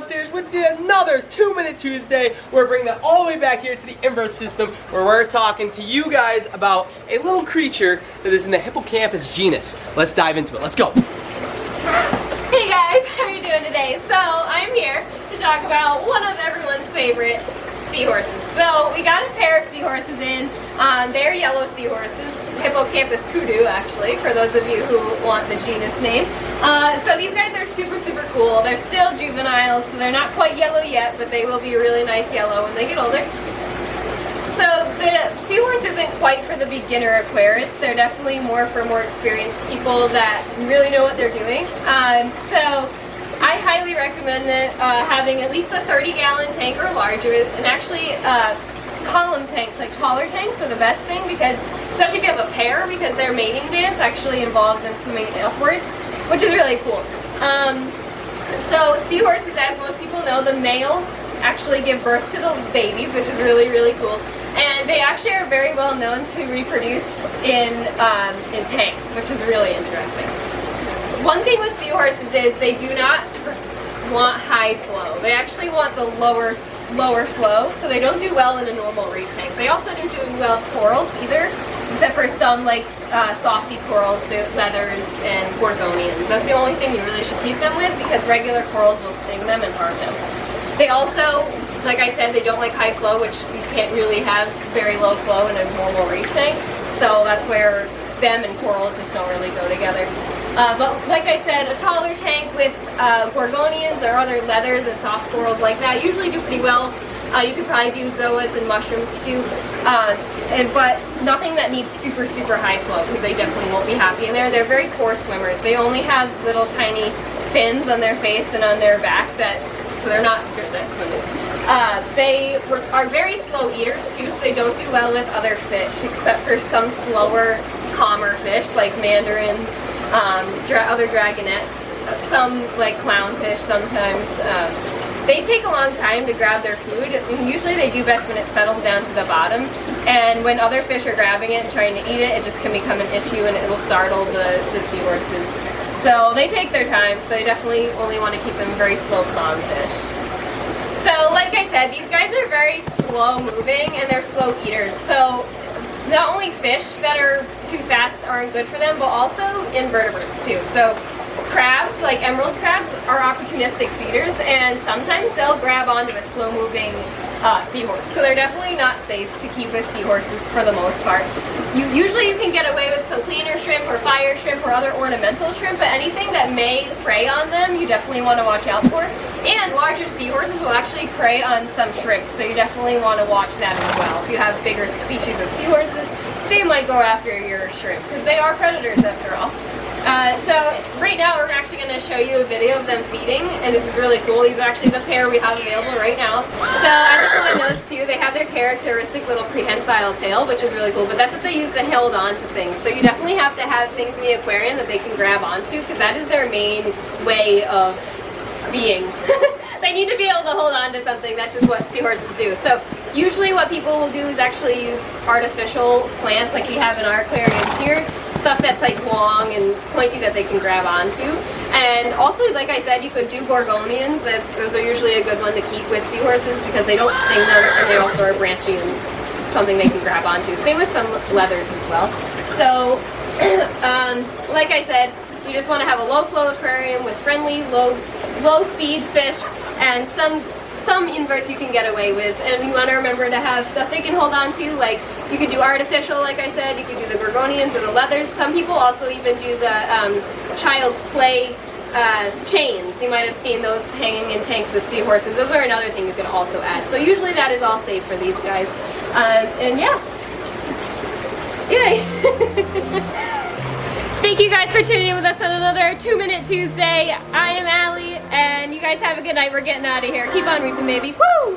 downstairs with another 2-Minute Tuesday. We're bringing that all the way back here to the Inverse system where we're talking to you guys about a little creature that is in the hippocampus genus. Let's dive into it. Let's go. Hey guys, how are you doing today? So I'm here to talk about one of everyone's favorite seahorses. So we got a pair of seahorses in. They're yellow seahorses, Hippocampus kudu actually, for those of you who want the genus name. So these guys are super cool. They're still juveniles, so they're not quite yellow yet, but they will be really nice yellow when they get older. So the seahorse isn't quite for the beginner aquarist. They're definitely more for more experienced people that really know what they're doing. So I highly recommend it, having at least a 30-gallon tank or larger, and actually column tanks, like taller tanks, are the best thing, because especially if you have a pair, because their mating dance actually involves them swimming upwards, which is really cool. So seahorses, as most people know, the males actually give birth to the babies, which is really cool. And they actually are very well known to reproduce in tanks, which is really interesting. One thing with seahorses is they do not want high flow. They actually want the lower flow, so they don't do well in a normal reef tank. They also don't do well with corals either, except for some like softy corals, so leathers and gorgonians. That's the only thing you really should keep them with, because regular corals will sting them and harm them. They also, like I said, they don't like high flow, which you can't really have very low flow in a normal reef tank. So that's where them and corals just don't really go together. But like I said, a taller tank with gorgonians or other leathers and soft corals like that usually do pretty well. You could probably do zoas and mushrooms too, but nothing that needs super high flow, because they definitely won't be happy in there. They're very poor swimmers. They only have little tiny fins on their face and on their back, so they're not good at swimming. They are very slow eaters too, so they don't do well with other fish, except for some slower, calmer fish like mandarins, other dragonets, some like clownfish sometimes. They take a long time to grab their food, and usually they do best when it settles down to the bottom, and when other fish are grabbing it and trying to eat it, it just can become an issue and it will startle the seahorses. So they take their time, so you definitely only want to keep them very slow clownfish. So like I said, these guys are very slow moving and they're slow eaters. So not only fish that are too fast aren't good for them, but also invertebrates too. So crabs, like emerald crabs, are opportunistic feeders, and sometimes they'll grab onto a slow-moving seahorse. So they're definitely not safe to keep with seahorses for the most part. Usually you can get away with some cleaner shrimp or fire shrimp or other ornamental shrimp, but anything that may prey on them, you definitely want to watch out for. And larger seahorses will actually prey on some shrimp, so you definitely want to watch that as well. If you have bigger species of seahorses, they might go after your shrimp, because they are predators after all. So right now we're actually going to show you a video of them feeding, and this is really cool. These are actually the pair we have available right now. So as everyone knows too, they have their characteristic little prehensile tail, which is really cool, but that's what they use to hold on to things. So you definitely have to have things in the aquarium that they can grab onto, because that is their main way of being. They need to be able to hold on to something. That's just what seahorses do. So usually what people will do is actually use artificial plants like we have in our aquarium here. Stuff that's like long and pointy that they can grab onto. And also, like I said, you could do gorgonians. Those are usually a good one to keep with seahorses, because they don't sting them, and they also are branchy and something they can grab onto. Same with some leathers as well. So like I said, you just want to have a low flow aquarium with friendly, low speed fish, and some inverts you can get away with. And you want to remember to have stuff they can hold on to, like you could do artificial, like I said, you could do the gorgonians or the leathers. Some people also even do the child's play chains. You might have seen those hanging in tanks with seahorses. Those are another thing you can also add. So usually that is all safe for these guys. And yeah. Yay! Thank you guys for tuning in with us on another 2-Minute Tuesday. I am Allie, and you guys have a good night. We're getting out of here. Keep on reefing, baby. Woo!